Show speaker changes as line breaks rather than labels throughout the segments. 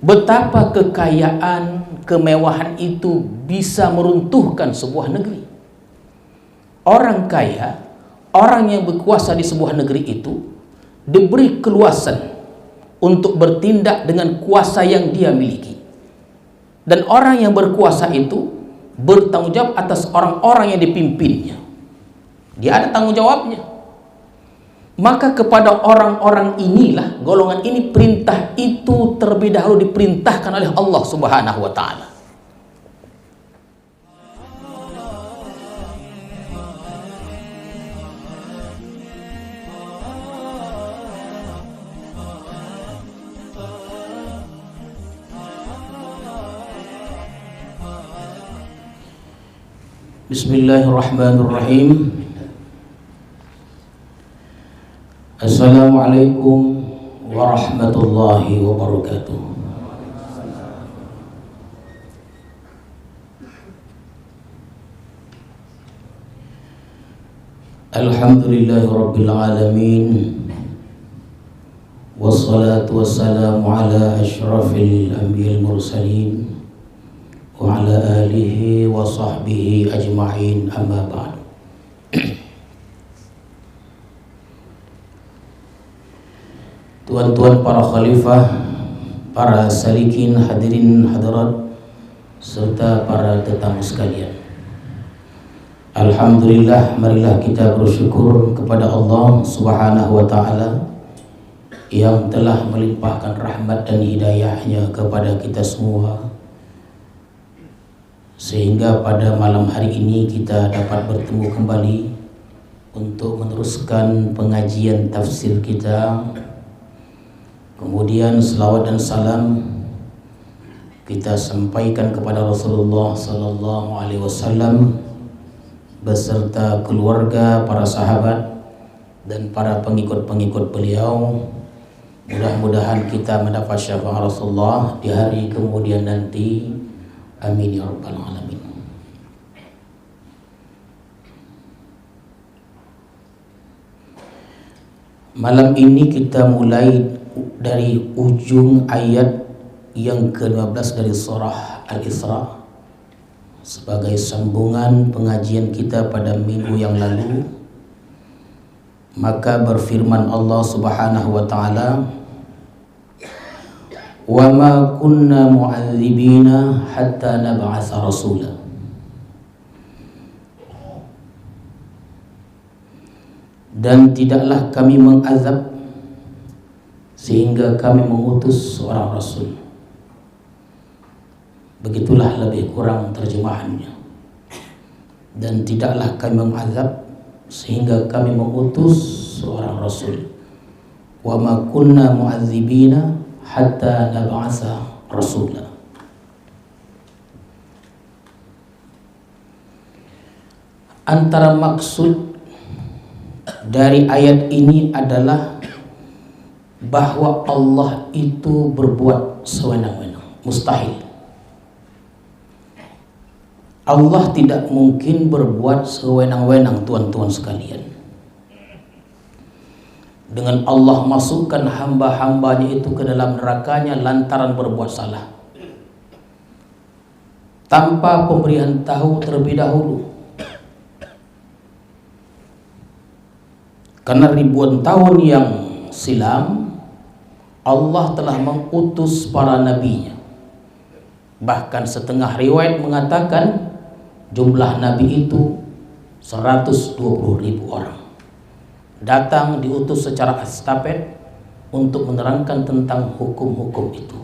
betapa kekayaan, kemewahan itu bisa meruntuhkan sebuah negeri. Orang kaya, orang yang berkuasa di sebuah negeri itu diberi keluasan untuk bertindak dengan kuasa yang dia miliki. Dan orang yang berkuasa itu bertanggung jawab atas orang-orang yang dipimpinnya. Dia ada tanggung jawabnya. Maka kepada orang-orang inilah, golongan ini, perintah itu terlebih dahulu diperintahkan oleh Allah Subhanahu wa ta'ala. Bismillahirrahmanirrahim. Assalamualaikum warahmatullahi wabarakatuh. Alhamdulillahi rabbil alamin. Wassalatu wassalamu ala asyrafil anbiya'il mursalin wa ala alihi wa sahbihi ajma'in, amma ba'du. Tuan-tuan para khalifah, para salikin, hadirin hadirat, serta para tetamu sekalian, alhamdulillah, marilah kita bersyukur kepada Allah Subhanahu wa ta'ala yang telah melimpahkan rahmat dan hidayahnya kepada kita semua, sehingga pada malam hari ini kita dapat bertemu kembali untuk meneruskan pengajian tafsir kita. Kemudian selawat dan salam kita sampaikan kepada Rasulullah sallallahu alaihi wasallam beserta keluarga, para sahabat dan para pengikut-pengikut beliau. Mudah-mudahan kita mendapat syafaat Rasulullah di hari kemudian nanti. Amin ya rabbal alamin. Malam ini kita mulai dari ujung ayat yang ke-15 dari surah Al-Isra sebagai sambungan pengajian kita pada minggu yang lalu. Maka berfirman Allah Subhanahu wa ta'ala, wa ma kunna mu'adzibina hatta nab'atsa rasula. Dan tidaklah kami mengazab sehingga kami mengutus seorang rasul. Begitulah lebih kurang terjemahannya. Dan tidaklah kami mengazab sehingga kami mengutus seorang rasul. Wa ma kunna mu'adzibina hatta nab'atsa rasula. Antara maksud dari ayat ini adalah bahwa Allah itu berbuat sewenang-wenang, mustahil. Allah tidak mungkin berbuat sewenang-wenang, tuan-tuan sekalian. Dengan Allah masukkan hamba-hambanya itu ke dalam nerakanya lantaran berbuat salah, tanpa pemberian tahu terlebih dahulu. Karena ribuan tahun yang silam Allah telah mengutus para nabinya. Bahkan setengah riwayat mengatakan jumlah nabi itu 120.000 orang. Datang diutus secara estafet untuk menerangkan tentang hukum-hukum itu,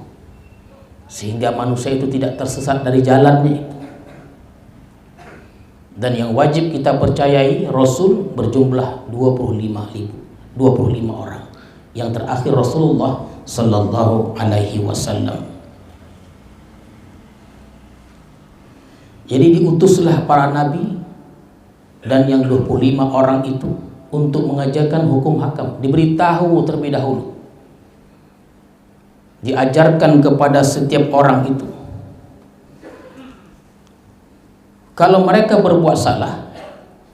sehingga manusia itu tidak tersesat dari jalannya itu. Dan yang wajib kita percayai, Rasul berjumlah 25 orang. Yang terakhir Rasulullah sallallahu alaihi wasallam. Jadi diutuslah para nabi dan yang 25 orang itu untuk mengajarkan hukum hakam. Diberitahu terlebih dahulu, diajarkan kepada setiap orang itu, kalau mereka berbuat salah,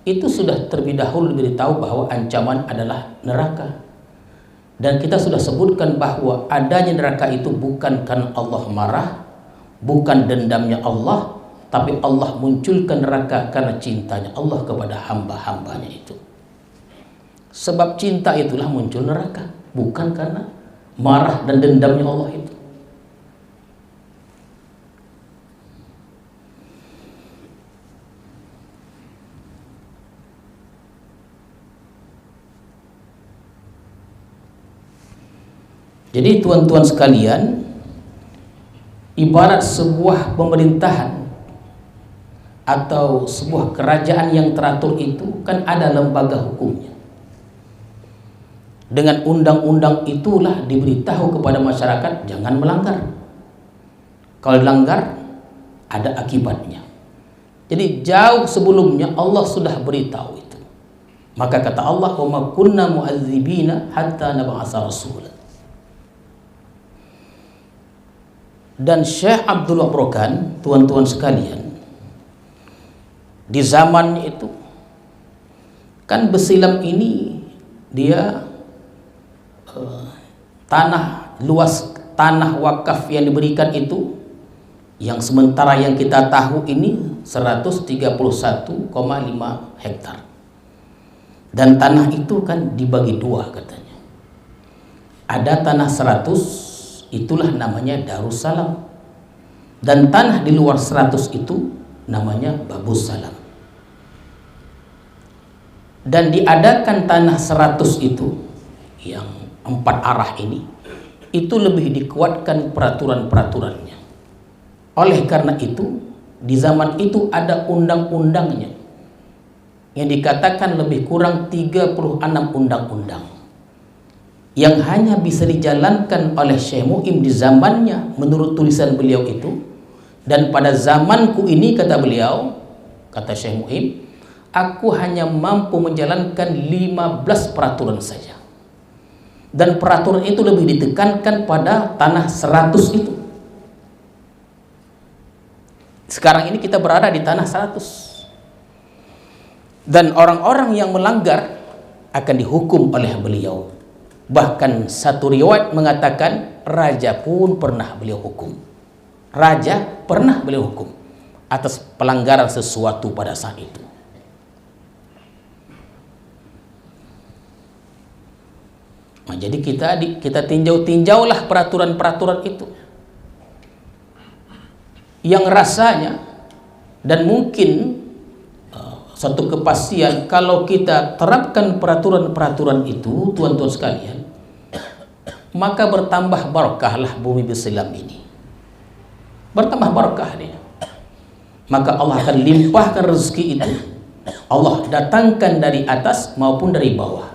itu sudah terlebih dahulu diberitahu bahwa ancaman adalah neraka. Dan kita sudah sebutkan bahwa adanya neraka itu bukan karena Allah marah, bukan dendamnya Allah, tapi Allah munculkan neraka karena cintanya Allah kepada hamba-hambanya itu. Sebab cinta itulah muncul neraka, bukan karena marah dan dendamnya Allah itu. Jadi tuan-tuan sekalian, ibarat sebuah pemerintahan atau sebuah kerajaan yang teratur itu kan ada lembaga hukumnya. Dengan undang-undang itulah diberitahu kepada masyarakat jangan melanggar. Kalau dilanggar ada akibatnya. Jadi jauh sebelumnya Allah sudah beritahu itu. Maka kata Allah, "Wa ma kunna mu'adzibina hatta nab'atsa rasula." Dan Syekh Abdullah Brokan, tuan-tuan sekalian, di zaman itu kan Besilam ini dia luas tanah wakaf yang diberikan itu, yang sementara yang kita tahu ini 131,5 hektar, dan tanah itu kan dibagi dua katanya. Ada tanah 100, itulah namanya Darussalam, dan tanah di luar 100 itu namanya Babus Salam. Dan diadakan tanah 100 itu yang 4 arah ini, itu lebih dikuatkan peraturan-peraturannya. Oleh karena itu di zaman itu ada undang-undangnya yang dikatakan lebih kurang 36 undang-undang yang hanya bisa dijalankan oleh Syekh Mu'im di zamannya menurut tulisan beliau itu. Dan pada zamanku ini, kata beliau, kata Syekh Mu'im, aku hanya mampu menjalankan 15 peraturan saja. Dan peraturan itu lebih ditekankan pada tanah 100 itu. Sekarang ini kita berada di tanah 100. Dan orang-orang yang melanggar akan dihukum oleh beliau. Bahkan satu riwayat mengatakan raja pun pernah beliau hukum. Raja pernah beliau hukum atas pelanggaran sesuatu pada saat itu. Nah, jadi kita tinjaulah peraturan-peraturan itu yang rasanya dan mungkin satu kepastian kalau kita terapkan peraturan-peraturan itu, tuan-tuan sekalian, maka bertambah barakahlah bumi Besilam ini. Bertambah barakah dia. Maka Allah akan limpahkan rezeki itu. Allah datangkan dari atas maupun dari bawah.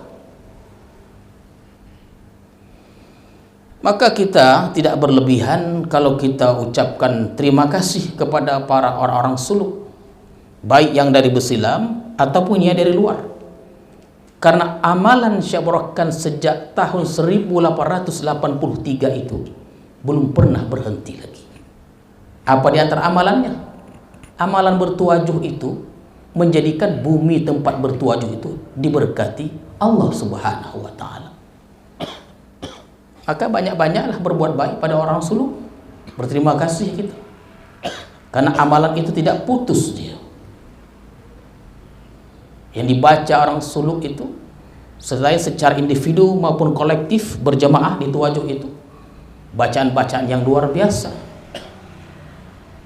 Maka kita tidak berlebihan kalau kita ucapkan terima kasih kepada para orang-orang suluk, baik yang dari Besilam ataupun yang dari luar. Karena amalan Syekh Brokan sejak tahun 1883 itu belum pernah berhenti lagi. Apa di antara amalannya? Amalan bertuajuh itu menjadikan bumi tempat bertuajuh itu diberkati Allah Subhanahu wa taala. Maka banyak-banyaklah berbuat baik pada orang suluk. Berterima kasih kita. Karena amalan itu tidak putus dia. Yang dibaca orang suluk itu selain secara individu maupun kolektif berjamaah di tuajuh itu, bacaan-bacaan yang luar biasa.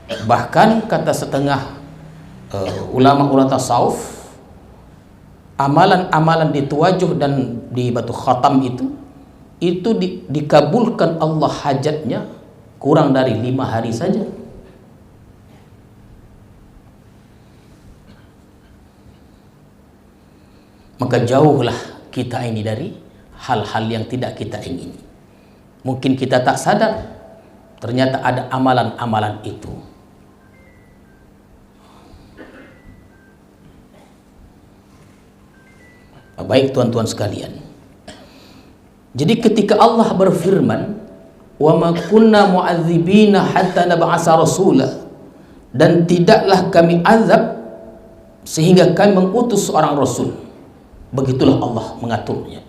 Bahkan kata setengah ulama-ulama tasawuf, amalan-amalan di tuajuh dan di batu khatam itu dikabulkan Allah hajatnya kurang dari 5 hari saja. Maka jauhlah kita ini dari hal-hal yang tidak kita ingini. Mungkin kita tak sadar ternyata ada amalan-amalan itu. Baik tuan-tuan sekalian, jadi ketika Allah berfirman, "Wa ma kunna mu'adzibina hatta nab'atsa rasula," dan tidaklah kami azab sehingga kami mengutus seorang rasul. Begitulah Allah mengaturnya.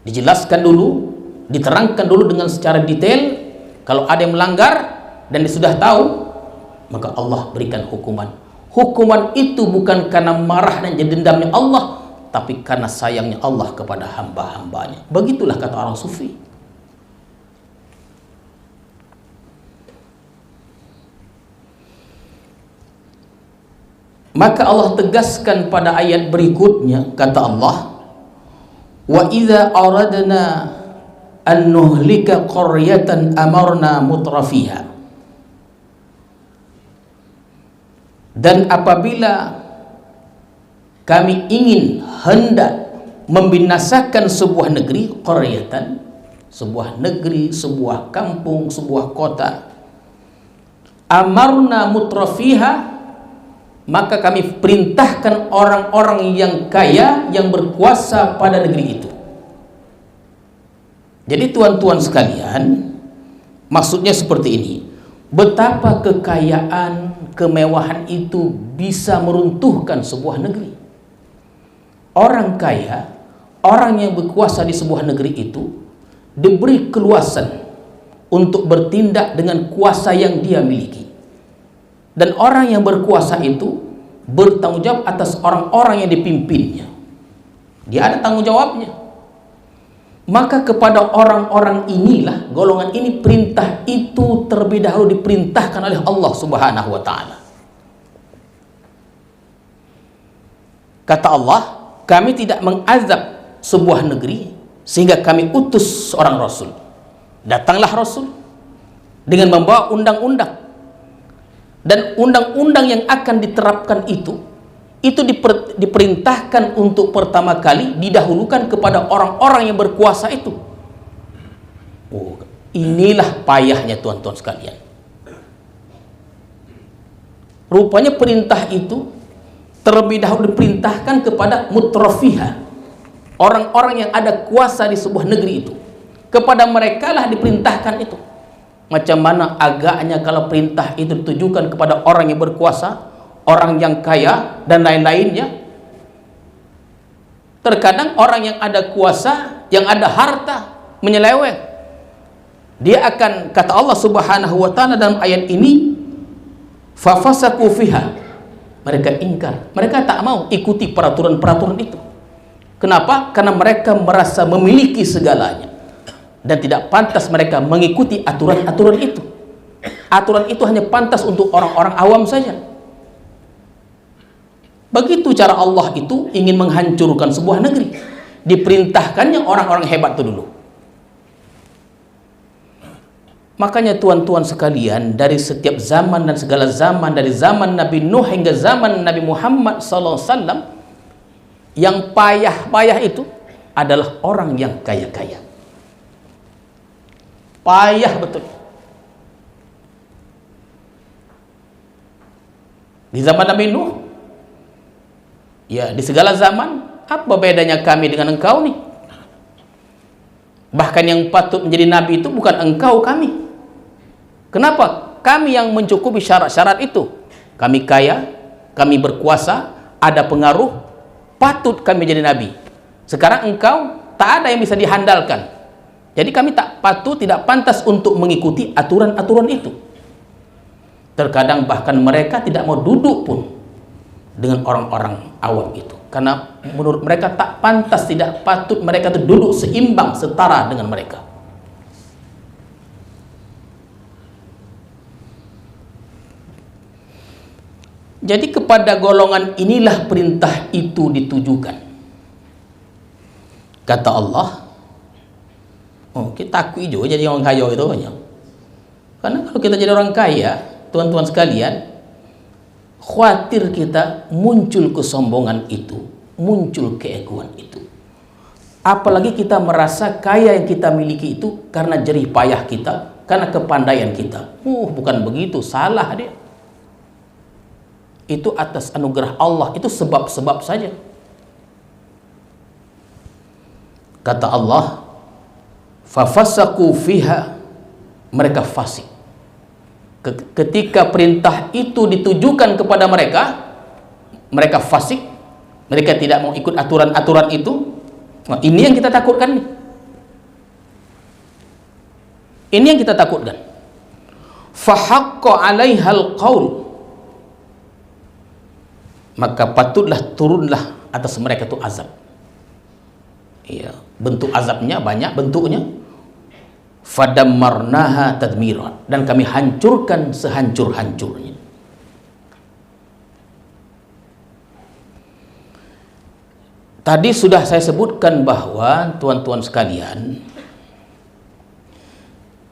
Dijelaskan dulu diterangkan dulu dengan secara detail. Kalau ada yang melanggar dan dia sudah tahu, maka Allah berikan hukuman. Hukuman itu bukan karena marah dan jadi dendamnya Allah, tapi karena sayangnya Allah kepada hamba-hambanya. Begitulah kata orang sufi. Maka Allah tegaskan pada ayat berikutnya, kata Allah, wa idza aradna an nuhlika qaryatan amarna mutrafiha. Dan apabila kami ingin hendak membinasakan sebuah negeri, qaryatan, sebuah negeri, sebuah kampung, sebuah kota, amarna mutrafiha, maka kami perintahkan orang-orang yang kaya, yang berkuasa pada negeri itu. Jadi tuan-tuan sekalian, maksudnya seperti ini. Betapa kekayaan, kemewahan itu bisa meruntuhkan sebuah negeri. Orang kaya, orang yang berkuasa di sebuah negeri itu diberi keluasan untuk bertindak dengan kuasa yang dia miliki. Dan orang yang berkuasa itu bertanggung jawab atas orang-orang yang dipimpinnya. Dia ada tanggung jawabnya. Maka kepada orang-orang inilah, golongan ini, perintah itu terlebih dahulu diperintahkan oleh Allah Subhanahu wa ta'ala. Kata Allah, kami tidak mengazab sebuah negeri sehingga kami utus seorang Rasul. Datanglah Rasul dengan membawa undang-undang. Dan undang-undang yang akan diterapkan itu diperintahkan untuk pertama kali didahulukan kepada orang-orang yang berkuasa itu. Oh, inilah payahnya tuan-tuan sekalian. Rupanya perintah itu terlebih dahulu diperintahkan kepada mutrafiha, orang-orang yang ada kuasa di sebuah negeri itu. Kepada mereka lah diperintahkan itu. Macam mana agaknya kalau perintah itu ditujukan kepada orang yang berkuasa, orang yang kaya, dan lain-lainnya. Terkadang orang yang ada kuasa, yang ada harta, menyeleweng. Dia akan, kata Allah Subhanahu wa ta'ala dalam ayat ini, fafasaku fiha. Mereka ingkar, mereka tak mau ikuti peraturan-peraturan itu. Kenapa? Karena mereka merasa memiliki segalanya. Dan tidak pantas mereka mengikuti aturan-aturan itu. Aturan itu hanya pantas untuk orang-orang awam saja. Begitu cara Allah itu ingin menghancurkan sebuah negeri. Diperintahkannya orang-orang hebat itu dulu. Makanya tuan-tuan sekalian, dari setiap zaman dan segala zaman, dari zaman Nabi Nuh hingga zaman Nabi Muhammad SAW, yang payah-payah itu adalah orang yang kaya-kaya. Payah betul. Di zaman Nabi Nuh, ya di segala zaman, apa bedanya kami dengan engkau nih? Bahkan yang patut menjadi nabi itu bukan engkau, kami. Kenapa? Kami yang mencukupi syarat-syarat itu. Kami kaya, kami berkuasa, ada pengaruh, patut kami menjadi nabi. Sekarang engkau tak ada yang bisa dihandalkan. Jadi kami tak patut, tidak pantas untuk mengikuti aturan-aturan itu. Terkadang bahkan mereka tidak mau duduk pun dengan orang-orang awam itu. Karena menurut mereka tak pantas, tidak patut mereka itu duduk seimbang, setara dengan mereka. Jadi kepada golongan inilah perintah itu ditujukan. Kata Allah, oh, kita akui juga jadi orang kaya itu banyak. Karena kalau kita jadi orang kaya, tuan-tuan sekalian, khawatir kita muncul kesombongan itu, muncul keegoan itu. Apalagi kita merasa kaya yang kita miliki itu karena jerih payah kita, karena kepandaian kita. Bukan begitu, salah dia. Itu atas anugerah Allah, itu sebab-sebab saja. Kata Allah, fafasaku fiha, mereka fasik. Ketika perintah itu ditujukan kepada mereka, mereka fasik, mereka tidak mau ikut aturan-aturan itu. Nah, ini yang kita takutkan nih. Ini yang kita takutkan. Fahaqqa 'alaihal qaul, maka patutlah turunlah atas mereka itu azab. Ya, bentuk azabnya banyak bentuknya. Fadammarnaha tadmira, dan kami hancurkan sehancur-hancurnya. Tadi sudah saya sebutkan bahwa tuan-tuan sekalian,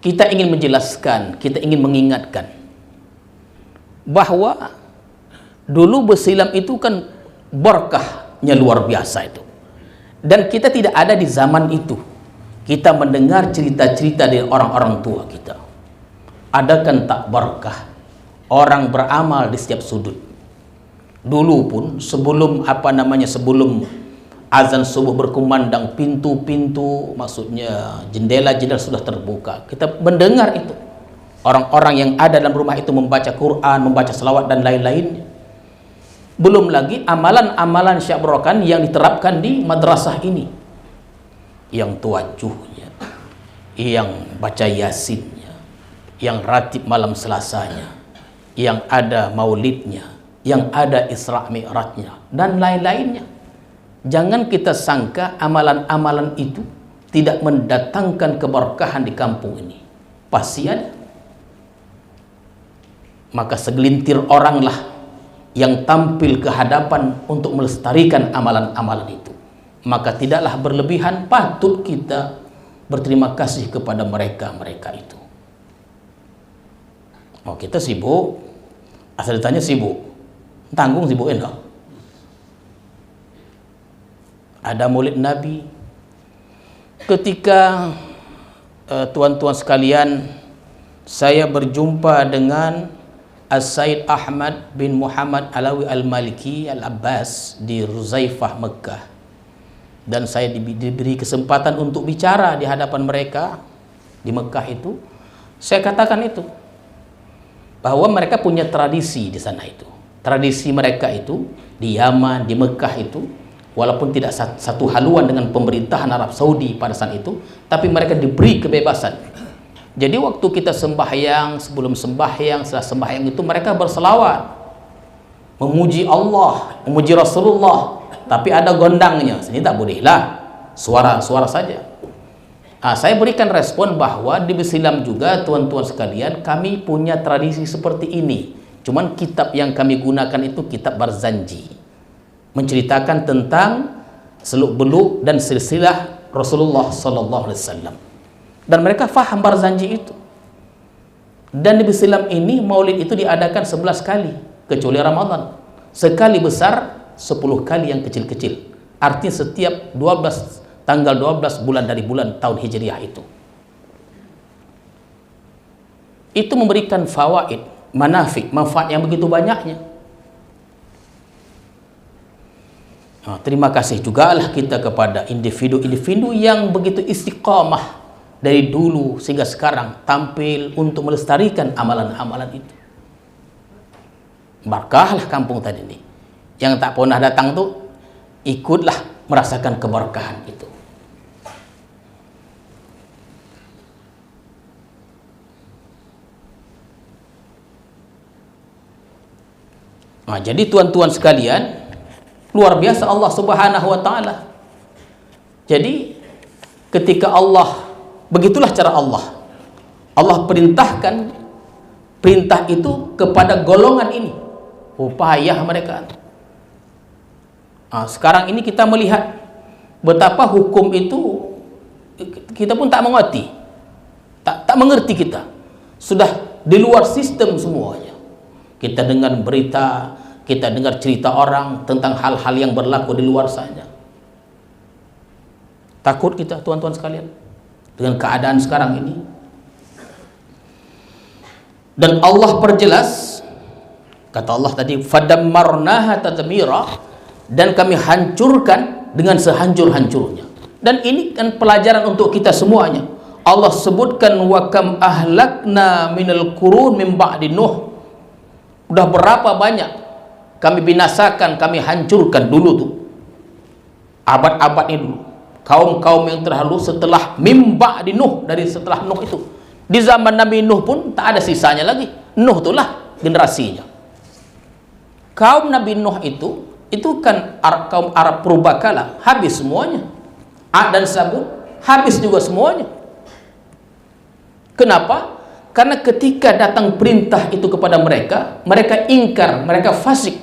kita ingin menjelaskan, kita ingin mengingatkan bahwa dulu bersilam itu kan berkahnya luar biasa itu. Dan kita tidak ada di zaman itu. Kita mendengar cerita-cerita dari orang-orang tua kita. Ada kan tak berkah orang beramal di setiap sudut. Dulu pun sebelum sebelum azan subuh berkumandang, pintu-pintu, maksudnya jendela-jendela sudah terbuka. Kita mendengar itu. Orang-orang yang ada dalam rumah itu membaca Quran, membaca selawat dan lain-lainnya. Belum lagi amalan-amalan Syekh Brokan yang diterapkan di madrasah ini. Yang tuajuhnya, yang baca yasinnya, yang ratib malam selasanya, yang ada maulidnya, yang ada Isra Mi'rajnya, dan lain-lainnya. Jangan kita sangka amalan-amalan itu tidak mendatangkan keberkahan di kampung ini. Pasti ada. Maka segelintir oranglah yang tampil ke hadapan untuk melestarikan amalan-amalan itu. Maka tidaklah berlebihan, patut kita berterima kasih kepada mereka itu. Oh, kita sibuk, asal ditanya sibuk, tanggung sibuk enggak? Ada maulid Nabi. Ketika tuan-tuan sekalian, saya berjumpa dengan As-Said Ahmad bin Muhammad Alawi Al-Maliki Al-Abbas di Ruzaifah, Mekah. Dan saya diberi kesempatan untuk bicara di hadapan mereka di Mekah itu. Saya katakan itu, bahwa mereka punya tradisi di sana itu. Tradisi mereka itu di Yaman, di Mekah itu, walaupun tidak satu haluan dengan pemerintahan Arab Saudi pada saat itu, tapi mereka diberi kebebasan. Jadi waktu kita sembahyang, sebelum sembahyang, setelah sembahyang itu mereka berselawat, memuji Allah, memuji Rasulullah. Tapi ada gondangnya, ini tak bolehlah, suara saja. Saya berikan respon bahwa di Besilam juga, tuan-tuan sekalian, kami punya tradisi seperti ini. Cuman kitab yang kami gunakan itu kitab Barzanji, menceritakan tentang seluk-beluk dan silsilah Rasulullah Sallallahu Alaihi Wasallam. Dan mereka faham Barzanji itu. Dan di Besilam ini maulid itu diadakan 11 kali, kecuali Ramadan. Sekali besar, 10 kali yang kecil-kecil. Artinya setiap tanggal 12 bulan dari bulan tahun Hijriah itu. Itu memberikan fawaid, manafik, manfaat yang begitu banyaknya. Terima kasih jugalah kita kepada individu-individu yang begitu istiqamah dari dulu sehingga sekarang tampil untuk melestarikan amalan-amalan itu. Berkahlah kampung tadi ini. Yang tak pernah datang tuh ikutlah merasakan keberkahan itu. Jadi tuan-tuan sekalian, luar biasa Allah Subhanahu wa taala. Jadi ketika Allah, begitulah cara Allah. Allah perintahkan perintah itu kepada golongan ini. Payah mereka. Sekarang ini kita melihat betapa hukum itu kita pun tak mengerti, tak mengerti kita. Sudah di luar sistem semuanya. Kita dengar berita, kita dengar cerita orang tentang hal-hal yang berlaku di luar saja. Takut kita, tuan-tuan sekalian, dengan keadaan sekarang ini. Dan Allah perjelas, kata Allah tadi, fadammarnaha tadmira, dan kami hancurkan dengan sehancur-hancurnya. Dan ini kan pelajaran untuk kita semuanya. Allah sebutkan wa kam ahlakna minal qurun min ba'di Nuh. Udah berapa banyak kami binasakan, kami hancurkan dulu tuh. Abad-abad ini dulu. Kaum-kaum yang terdahulu setelah min ba'di Nuh, dari setelah Nuh itu. Di zaman Nabi Nuh pun tak ada sisanya lagi. Nuh itulah generasinya. Kaum Nabi Nuh itu kan kaum Arab purbakala, habis semuanya. Ad dan Samud habis juga semuanya. Kenapa? Karena ketika datang perintah itu kepada mereka, mereka ingkar, mereka fasik.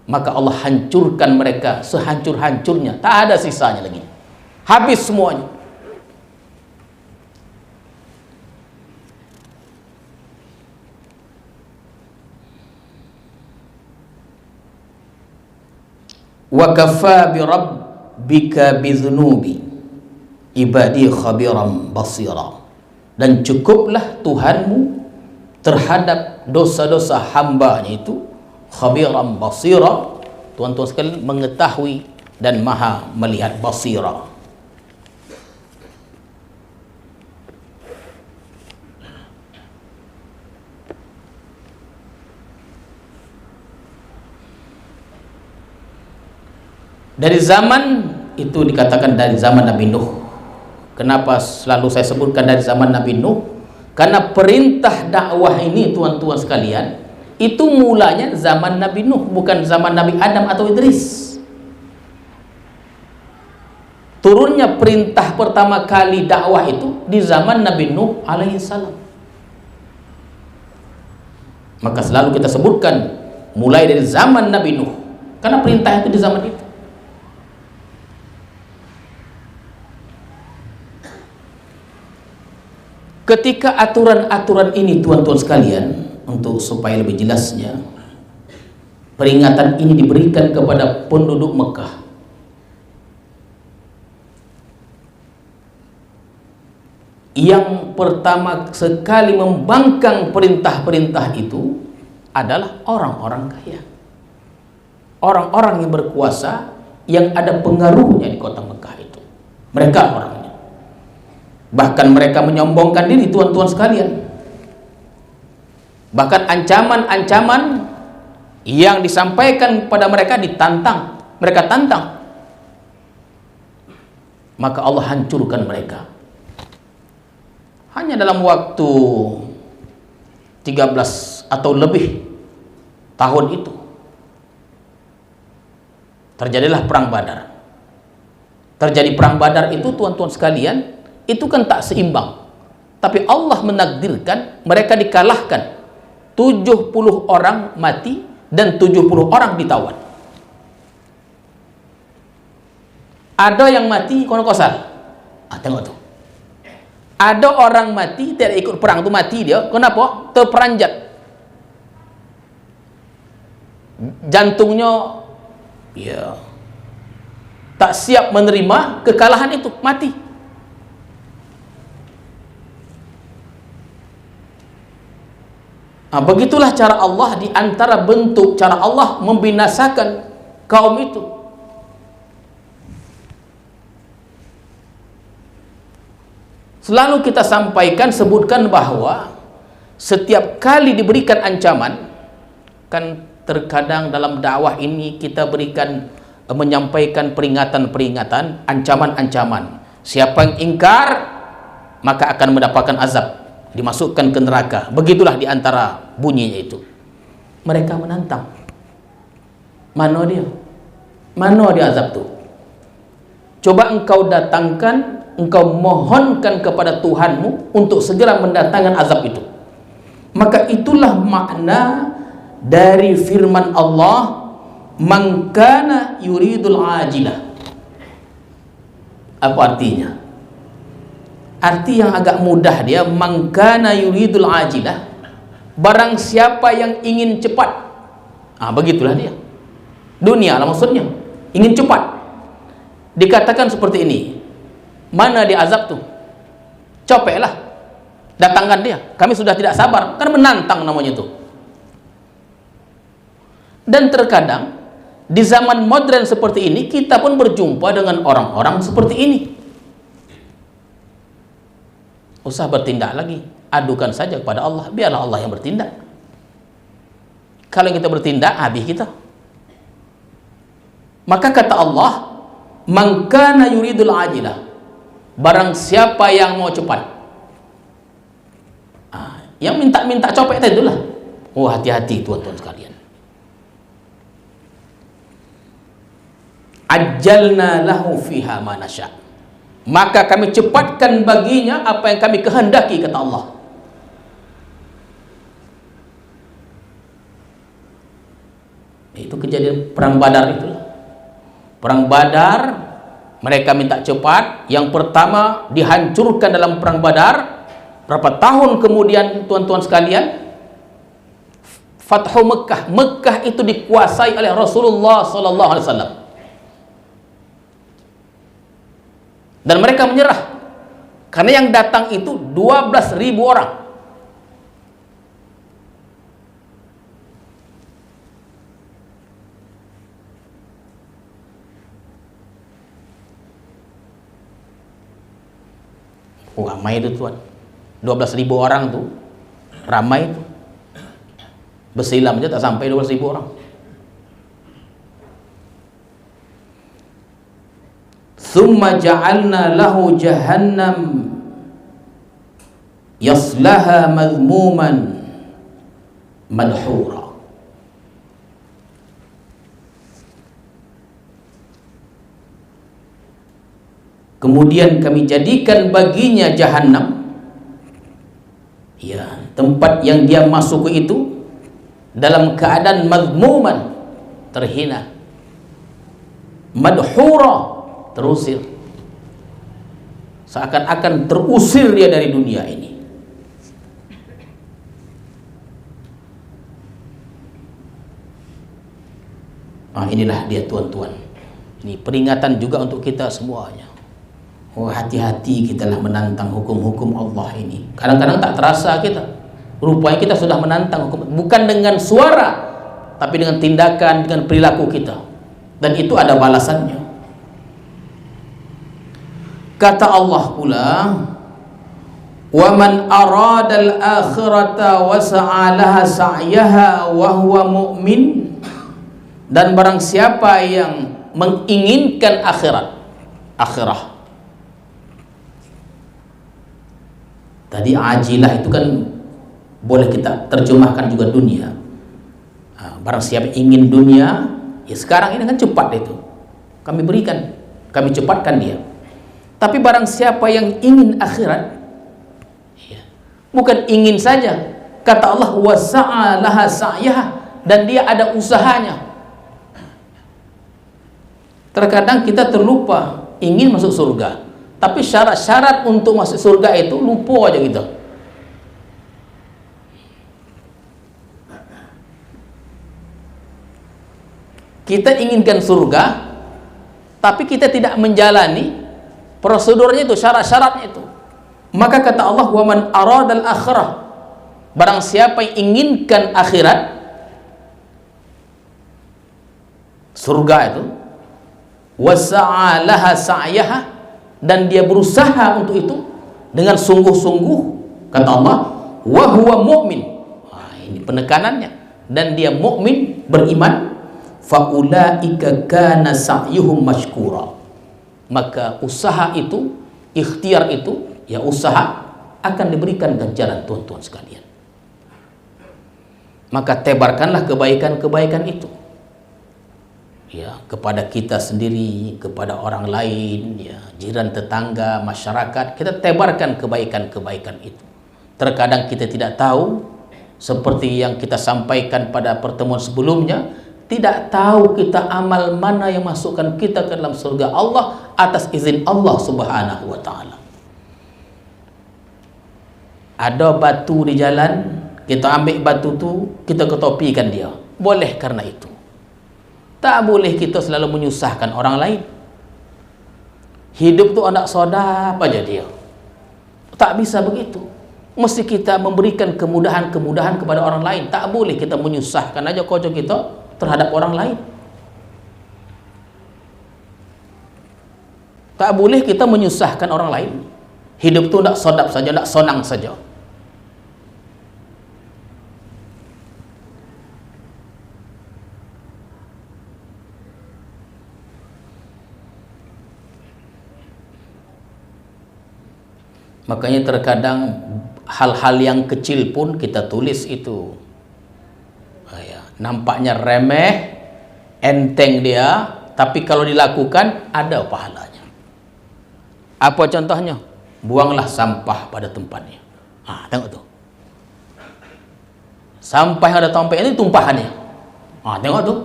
Maka Allah hancurkan mereka sehancur-hancurnya, tak ada sisanya lagi. Habis semuanya. Wa kafa bi rabbika bi dzunubi ibadi khabiran basira. Dan cukuplah Tuhanmu terhadap dosa-dosa hambanya itu khabiran basira, tuan-tuan sekalian, mengetahui dan maha melihat, basira. Dari zaman itu dikatakan dari zaman Nabi Nuh. Kenapa selalu saya sebutkan dari zaman Nabi Nuh? Karena perintah dakwah ini, tuan-tuan sekalian, itu mulanya zaman Nabi Nuh, bukan zaman Nabi Adam atau Idris. Turunnya perintah pertama kali dakwah itu di zaman Nabi Nuh alaihissalam. Maka selalu kita sebutkan mulai dari zaman Nabi Nuh, karena perintah itu di zaman itu. Ketika aturan-aturan ini, tuan-tuan sekalian, untuk supaya lebih jelasnya, peringatan ini diberikan kepada penduduk Mekah. Yang pertama sekali membangkang perintah-perintah itu adalah orang-orang kaya, orang-orang yang berkuasa, yang ada pengaruhnya di kota Mekah itu. Mereka orangnya. Bahkan mereka menyombongkan diri, tuan-tuan sekalian. Bahkan ancaman-ancaman yang disampaikan kepada mereka ditantang, mereka tantang. Maka Allah hancurkan mereka. Hanya dalam waktu 13 atau lebih tahun itu terjadilah perang Badar. Terjadi perang Badar itu, tuan-tuan sekalian, itu kan tak seimbang. Tapi Allah menakdirkan mereka dikalahkan. 70 orang mati dan 70 orang ditawan. Ada yang mati kono kosal. Tengok tuh. Ada orang mati tidak ikut perang, itu mati dia. Kenapa? Terperanjat. Jantungnya ya tak siap menerima kekalahan itu, mati. Begitulah cara Allah, di antara bentuk cara Allah membinasakan kaum itu. Selalu kita sampaikan, sebutkan bahwa setiap kali diberikan ancaman, kan terkadang dalam dakwah ini kita berikan, menyampaikan peringatan-peringatan, ancaman-ancaman. Siapa yang ingkar maka akan mendapatkan azab, dimasukkan ke neraka. Begitulah diantara bunyinya itu. Mereka menantang. Mana dia? Mana dia azab tuh? Coba engkau datangkan, engkau mohonkan kepada Tuhanmu untuk segera mendatangkan azab itu. Maka itulah makna dari firman Allah, man kana yuridul ajilah. Apa artinya? Arti yang agak mudah dia, man kana yuridul ajilah, barang siapa yang ingin cepat. Begitulah dia. Dunia lah maksudnya, ingin cepat. Dikatakan seperti ini, mana dia azab tuh? Copeklah, datangkan dia. Kami sudah tidak sabar, kan menantang namanya itu. Dan terkadang di zaman modern seperti ini, kita pun berjumpa dengan orang-orang seperti ini. Usah bertindak lagi, adukan saja kepada Allah, biarlah Allah yang bertindak. Kalau kita bertindak, habis kita. Maka kata Allah, man kana yuridul ajilah, barang siapa yang mau cepat. Yang minta-minta copet tadi itulah. Oh, hati-hati tuan-tuan sekalian. Ajjalna lahu fiha ma nasya. Maka kami cepatkan baginya apa yang kami kehendaki, kata Allah. Itu kejadian perang Badar itu. Perang Badar mereka minta cepat. Yang pertama dihancurkan dalam perang Badar. Berapa tahun kemudian tuan-tuan sekalian, Fathu Mekah. Mekah itu dikuasai oleh Rasulullah sallallahu alaihi wasallam. Dan mereka menyerah. Karena yang datang itu 12.000 orang. Oh, ramai itu tuan. 12.000 orang tuh. Ramai itu. Bersilam aja tak sampai 12.000 orang. Thumma ja'alna lahu jahannam yaslaha madhmuman madhura. Kemudian kami jadikan baginya jahannam, ya, tempat yang dia masuk itu dalam keadaan madhmuman, terhina, madhura, terusir, seakan-akan terusir dia dari dunia ini. Inilah dia tuan-tuan. Ini peringatan juga untuk kita semuanya. Oh, hati-hati kita lah menantang hukum-hukum Allah ini. Kadang-kadang tak terasa kita, rupanya kita sudah menantang hukum, bukan dengan suara, tapi dengan tindakan, dengan perilaku kita. Dan itu ada balasannya. Kata Allah pula, wa man arada al-akhirata wa sa'a laha sa'yaha wa huwa mu'min. Dan barang siapa yang menginginkan akhirah. Tadi ajilah itu kan boleh kita terjemahkan juga dunia. Barang siapa ingin dunia, ya sekarang ini kan cepat itu. Kami berikan, kami cepatkan dia. Tapi barang siapa yang ingin akhirat, ya, bukan ingin saja, kata Allah, wa sa'a laha sa'yaha, dan dia ada usahanya. Terkadang kita terlupa ingin masuk surga, tapi syarat-syarat untuk masuk surga itu lupa aja gitu. Kita inginkan surga, tapi kita tidak menjalani prosedurnya itu, syarat-syaratnya itu. Maka kata Allah, wa man aradal akhirah, barang siapa yang inginkan akhirat, surga itu, wasa'a laha sa'yaha, dan dia berusaha untuk itu dengan sungguh-sungguh, kata Allah, wa huwa mu'min. Ini penekanannya, dan dia mukmin, beriman, faulaika kana sa'yuhum mashkura. Maka usaha itu, ikhtiar itu, ya usaha, akan diberikan ganjaran tuan-tuan sekalian. Maka tebarkanlah kebaikan-kebaikan itu, ya, kepada kita sendiri, kepada orang lain, ya, jiran, tetangga, masyarakat. Kita tebarkan kebaikan-kebaikan itu. Terkadang kita tidak tahu, seperti yang kita sampaikan pada pertemuan sebelumnya, tidak tahu kita amal mana yang masukkan kita ke dalam surga Allah atas izin Allah Subhanahu wa ta'ala. Ada batu di jalan, kita ambil batu tu, kita ketopikan dia. Boleh karena itu. Tak boleh kita selalu menyusahkan orang lain. Hidup tu anak sodap aja dia. Tak bisa begitu. Mesti kita memberikan kemudahan-kemudahan kepada orang lain. Tak boleh kita menyusahkan aja kocok kita terhadap orang lain. Tak boleh kita menyusahkan orang lain. Hidup tu tak sodap saja, tak sonang saja. Makanya terkadang hal-hal yang kecil pun kita tulis itu. Ya, nampaknya remeh, enteng dia, tapi kalau dilakukan ada pahalanya. Apa contohnya? Buanglah sampah pada tempatnya. Tengok tuh. Sampah yang ada tempat ini tumpahannya. Tengok tuh.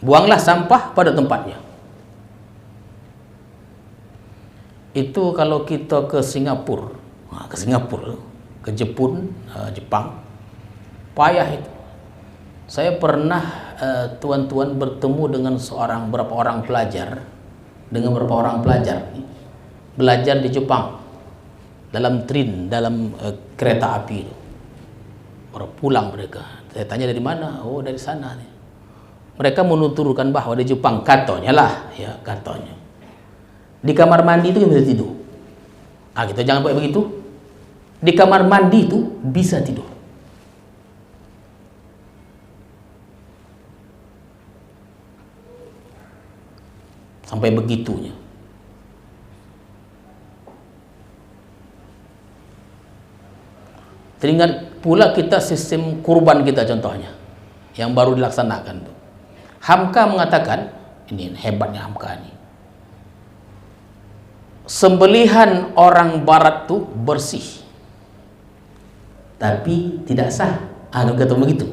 Buanglah sampah pada tempatnya. Itu kalau kita ke Singapura, ke Jepun, Jepang, payah itu. Saya pernah tuan-tuan bertemu dengan beberapa orang pelajar belajar di Jepang dalam kereta api itu. Orang pulang mereka. Saya tanya dari mana? Oh, dari sana nih. Mereka menuturkan bahwa di Jepang katanya di kamar mandi itu bisa tidur. Kita jangan buat begitu. Di kamar mandi itu bisa tidur. Sampai begitunya. Teringat pula kita sistem kurban kita contohnya yang baru dilaksanakan tuh. Hamka mengatakan, ini hebatnya Hamka ini. Sembelihan orang barat tuh bersih, tapi tidak sah. Kata begitu.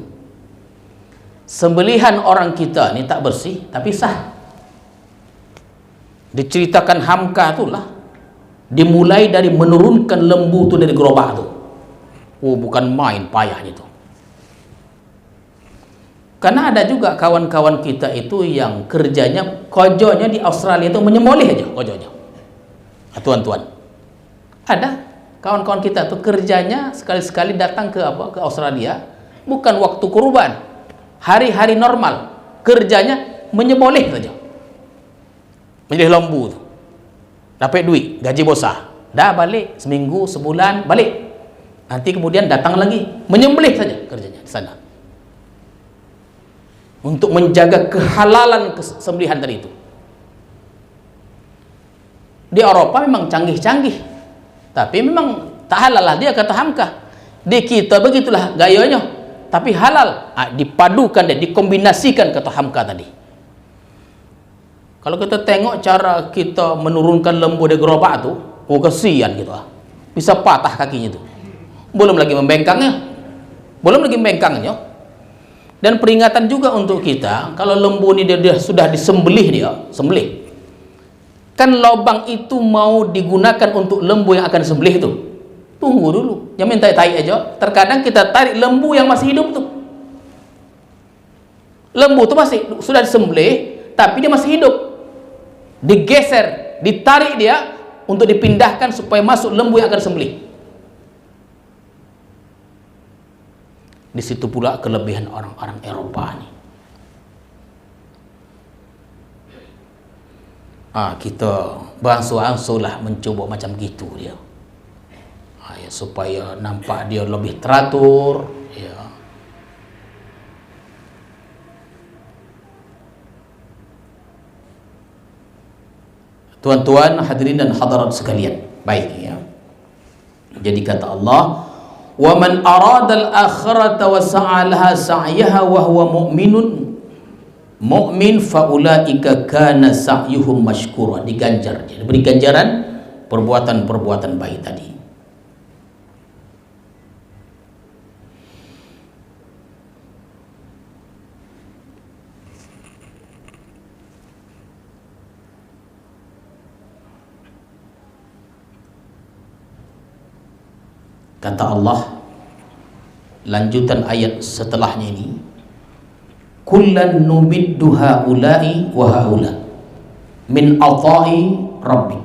Sembelihan orang kita ini tak bersih, tapi sah. Diceritakan Hamka itulah dimulai dari menurunkan lembu itu dari gerobak itu. Bukan main payahnya itu. Karena ada juga kawan-kawan kita itu yang kerjanya, kojonya di Australia itu menyembelih aja kojonya. Tuan-tuan, ada kawan-kawan kita tuh kerjanya sekali-sekali datang ke Australia, bukan waktu kurban, hari-hari normal kerjanya menyembelih saja, menyembelih lembu tuh. Dapat duit, gaji bosah, dah balik seminggu sebulan balik, nanti kemudian datang lagi menyembelih saja kerjanya di sana untuk menjaga kehalalan sembelihan tadi itu. Di Eropa memang canggih-canggih, tapi memang tak halal lah dia, kata Hamka. Di kita begitulah gayanya, tapi halal. Dipadukan dan dikombinasikan, kata Hamka tadi. Kalau kita tengok cara kita menurunkan lembu dari gerobak tu, kesian gitu. Bisa patah kakinya tu. Belum lagi membengkangnya. Dan peringatan juga untuk kita, kalau lembu ini dia sudah disembelih, sembelih. Kan lubang itu mau digunakan untuk lembu yang akan disembelih itu. Tunggu dulu, jangan tai-tai aja. Terkadang kita tarik lembu yang masih hidup tuh. Lembu itu sudah disembelih, tapi dia masih hidup. Digeser, ditarik dia untuk dipindahkan supaya masuk lembu yang akan disembelih. Di situ pula kelebihan orang-orang Eropa nih. Kita berangsur-angsur mencoba macam gitu dia. Ya, supaya nampak dia lebih teratur, ya. Tuan-tuan, hadirin dan hadirat sekalian. Baik ya. Jadi kata Allah, "Wa man aradal akhirata wa sa'alaha sa'yaha wa huwa mu'min faulaika kana sa'yuhum mashkura." Diganjar, diberi ganjaran perbuatan-perbuatan baik tadi. Kata Allah, lanjutan ayat setelahnya ini, kullan numiddu haula'i wa haula min ata'i rabbi.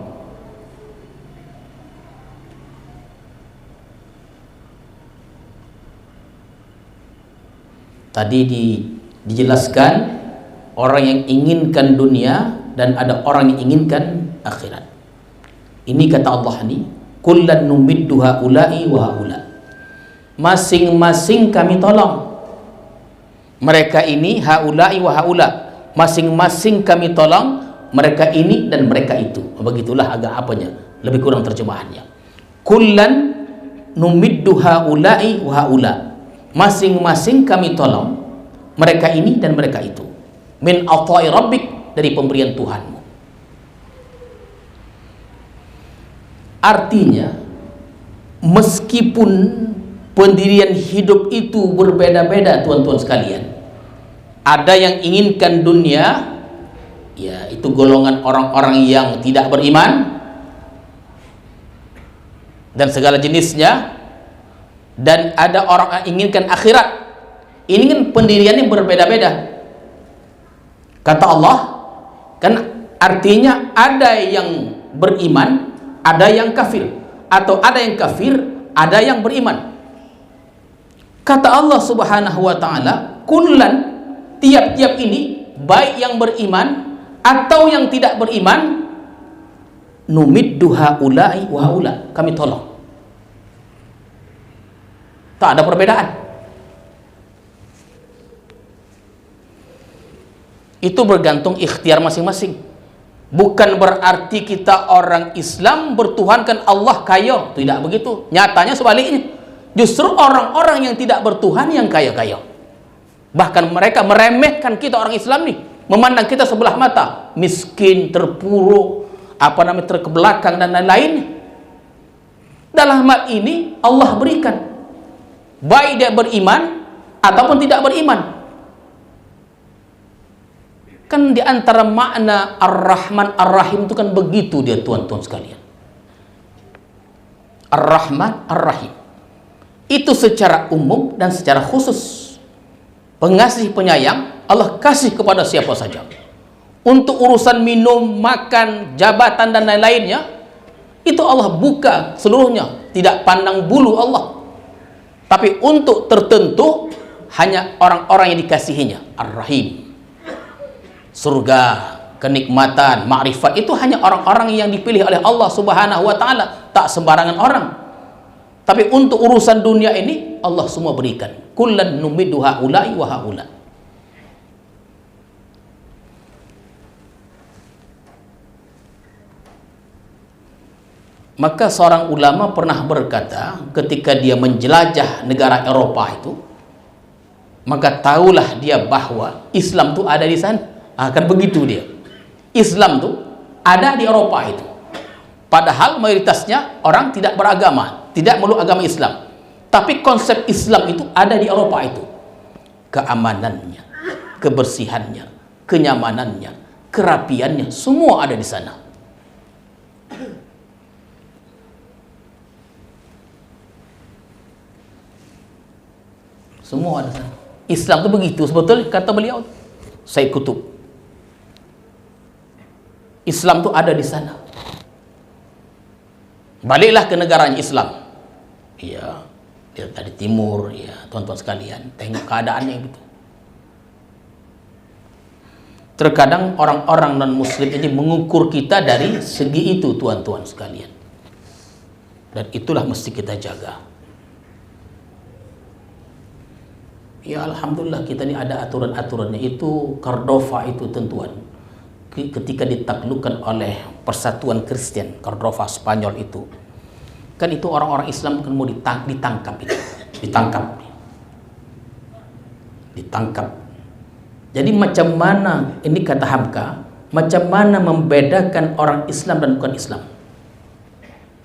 Tadi dijelaskan orang yang inginkan dunia dan ada orang yang inginkan akhirat. Ini kata Allah ini, kullan numiddu haula'i wa haula. Masing-masing kami tolong mereka ini, haula'i wa haula, masing-masing kami tolong mereka ini dan mereka itu. Begitulah agak apanya, lebih kurang terjemahannya. kullan numiddu haula'i wa haula, masing-masing kami tolong mereka ini dan mereka itu, min ata'i rabbik, dari pemberian Tuhanmu. Artinya meskipun pendirian hidup itu berbeda-beda tuan-tuan sekalian, ada yang inginkan dunia, ya itu golongan orang-orang yang tidak beriman dan segala jenisnya, dan ada orang yang inginkan akhirat. Ini kan pendiriannya berbeda-beda. Kata Allah, kan artinya ada yang beriman, ada yang kafir, atau ada yang kafir, ada yang beriman. Kata Allah Subhanahu wa taala, kullan, tiap-tiap ini, baik yang beriman atau yang tidak beriman, numiddu haula'i wa haula, kami tolong. Tak ada perbedaan. Itu bergantung ikhtiar masing-masing. Bukan berarti kita orang Islam bertuhankan Allah kaya, tidak begitu. Nyatanya sebaliknya, justru orang-orang yang tidak bertuhan yang kaya-kaya. Bahkan mereka meremehkan kita orang Islam nih, memandang kita sebelah mata, miskin, terpuruk, terkebelakang dan lain-lain. Dalam hal ini Allah berikan, baik dia beriman ataupun tidak beriman. Kan di antara makna Ar-Rahman Ar-Rahim itu kan begitu dia tuan-tuan sekalian. Ar-Rahman Ar-Rahim itu secara umum dan secara khusus. Pengasih penyayang, Allah kasih kepada siapa saja. Untuk urusan minum, makan, jabatan dan lain-lainnya, itu Allah buka seluruhnya, tidak pandang bulu Allah. Tapi untuk tertentu hanya orang-orang yang dikasihinya. Ar-Rahim, surga, kenikmatan, makrifat, itu hanya orang-orang yang dipilih oleh Allah Subhanahu wa taala, tak sembarangan orang. Tapi untuk urusan dunia ini Allah semua berikan. Kullan numiddu haula'i wa haula. Maka seorang ulama pernah berkata ketika dia menjelajah negara Eropa itu, maka tahulah dia bahwa Islam itu ada di sana. Akan begitu dia. Islam tuh ada di Eropa itu. Padahal mayoritasnya orang tidak beragama, tidak meluk agama Islam. Tapi konsep Islam itu ada di Eropa itu. Keamanannya, kebersihannya, kenyamanannya, kerapiannya, semua ada di sana. Semua ada di sana. Islam itu begitu sebetulnya, kata beliau Sayyid Qutb. Islam itu ada di sana. Baliklah ke negaranya Islam. Iya, dia dari timur, ya tuan-tuan sekalian, tengok keadaannya gitu. Terkadang orang-orang non-muslim ini mengukur kita dari segi itu tuan-tuan sekalian. Dan itulah mesti kita jaga. Ya alhamdulillah kita ini ada aturan-aturannya. Itu Cordova itu tentuan. Ketika ditaklukkan oleh Persatuan Kristen Cordova Spanyol itu, kan itu orang-orang Islam kan mau ditangkap itu, ditangkap. Jadi macam mana ini kata Hamka, macam mana membedakan orang Islam dan bukan Islam?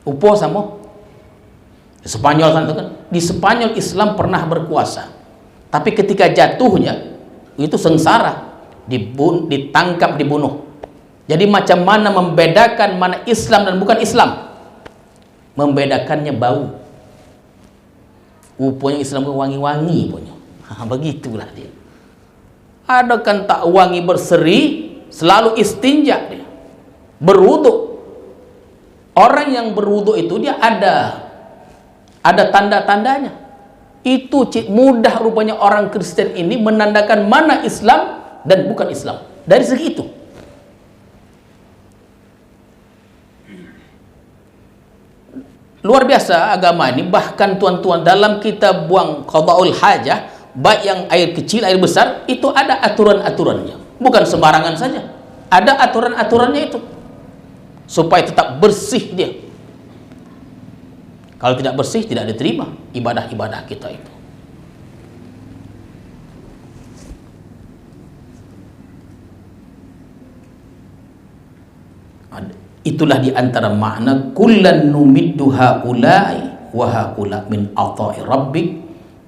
Upo sama di Spanyol kan, di Spanyol Islam pernah berkuasa, tapi ketika jatuhnya itu sengsara, ditangkap, dibunuh. Jadi macam mana membedakan mana Islam dan bukan Islam? Membedakannya bau. Punya Islam wangi-wangi punya. Begitulah dia. Ada kan tak wangi berseri, selalu istinja dia. Berwudu. Orang yang berwudu itu dia ada tanda-tandanya. Itu mudah rupanya orang Kristen ini menandakan mana Islam dan bukan Islam. Dari segi itu. Luar biasa agama ini. Bahkan tuan-tuan dalam kita buang qada'ul hajah, baik yang air kecil, air besar, itu ada aturan-aturannya. Bukan sembarangan saja. Ada aturan-aturannya itu. Supaya tetap bersih dia. Kalau tidak bersih, tidak diterima ibadah-ibadah kita itu. Itulah di antara makna kullan numiddu haula'i wa haula min ata'i rabbik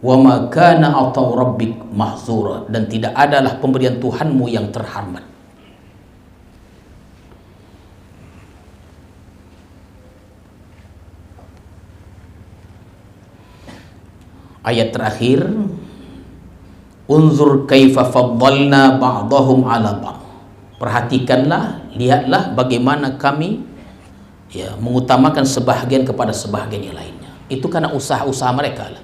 wa ma kana ata'u rabbik mahzura, dan tidak adalah pemberian Tuhanmu yang terhormat. Ayat terakhir, unzur kaifa faddalna ba'dahum 'ala ba'd. Perhatikanlah, lihatlah bagaimana kami mengutamakan sebahagian kepada sebahagian yang lainnya. Itu karena usaha-usaha mereka lah.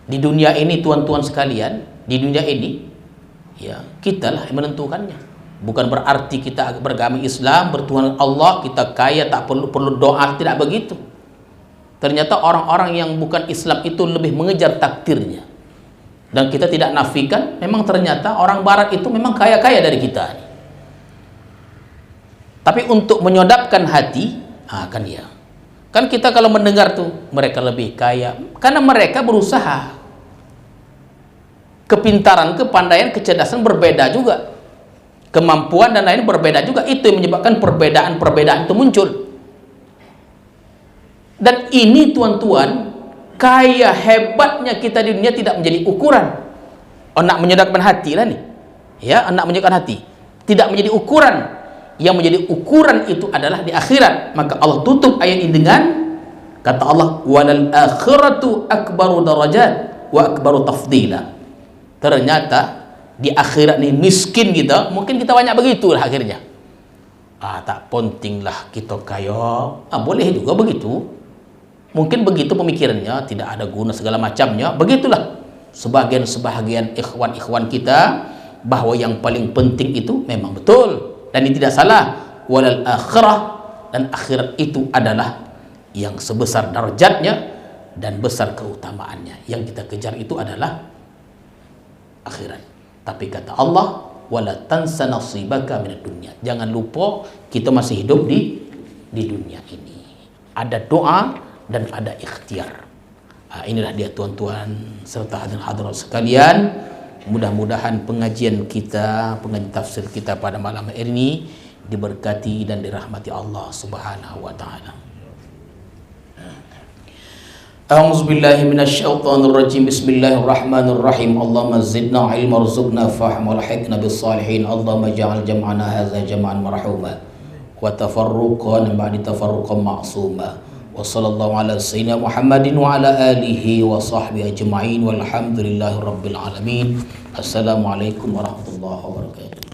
Di dunia ini, tuan-tuan sekalian, di dunia ini kita lah yang menentukannya. Bukan berarti kita beragama Islam, bertuhan Allah, kita kaya, tak perlu doa, tidak begitu. Ternyata orang-orang yang bukan Islam itu lebih mengejar takdirnya. Dan kita tidak nafikan, memang ternyata orang barat itu memang kaya-kaya dari kita. Tapi untuk menyodapkan hati, kan kita kalau mendengar tuh mereka lebih kaya, karena mereka berusaha. Kepintaran, kepandaian, kecerdasan berbeda juga. Kemampuan dan lain berbeda juga. Itu yang menyebabkan perbedaan-perbedaan itu muncul. Dan ini tuan-tuan, kaya hebatnya kita di dunia tidak menjadi ukuran. Nak menyodapkan hati lah nih. Nak menyodapkan hati. Tidak menjadi ukuran. Yang menjadi ukuran itu adalah di akhirat. Maka Allah tutup ayat ini dengan kata Allah, walal akhiratu akbaru darajat wa akbaru tafdila. Ternyata di akhirat ini miskin kita, mungkin kita banyak begitulah akhirnya. Tak penting lah kita kaya. Boleh juga begitu. Mungkin begitu pemikirannya, tidak ada guna segala macamnya. Begitulah sebagian-sebagian ikhwan-ikhwan kita, bahwa yang paling penting itu memang betul. Dan ini tidak salah. Walal akhirah, dan akhirat itu adalah yang sebesar darjatnya dan besar keutamaannya. Yang kita kejar itu adalah akhirat. Tapi kata Allah, wala tansa nasibaka minad dunya. Jangan lupa kita masih hidup di dunia ini. Ada doa dan ada ikhtiar. Inilah dia tuan-tuan serta hadirin sekalian. Mudah-mudahan pengajian kita, pengajian tafsir kita pada malam hari ini diberkati dan dirahmati Allah Subhanahu wa taala. A'udzu billahi minasyaitonir rajim. Bismillahirrahmanirrahim. Allahumma zidna ilma warzuqna fahma walhiqna bis salihin. Allahumma ja'al jam'ana hadza jam'an marhuma wa tafarruqana ba'da tafarruqan ma'suma. Wa sallallahu ala sayyidina Muhammadin wa ala alihi wa sahbihi ajma'in walhamdulillahi rabbil alamin. Assalamualaikum warahmatullahi wabarakatuh.